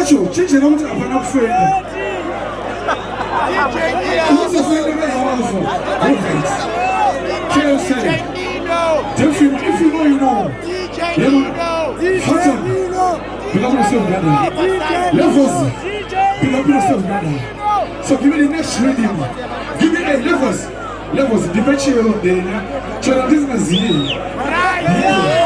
Nacho, chiche no mtu afana kufenda. Uzo fenda meza wazo. Alright. Chelsea. Definitely, if you know, you know. Hudson. Pick up yourself, brother. Levels. Pick up yourself, brother. So give me the next rhythm. Give me a levels. Levels. The bench here on the. Channel this is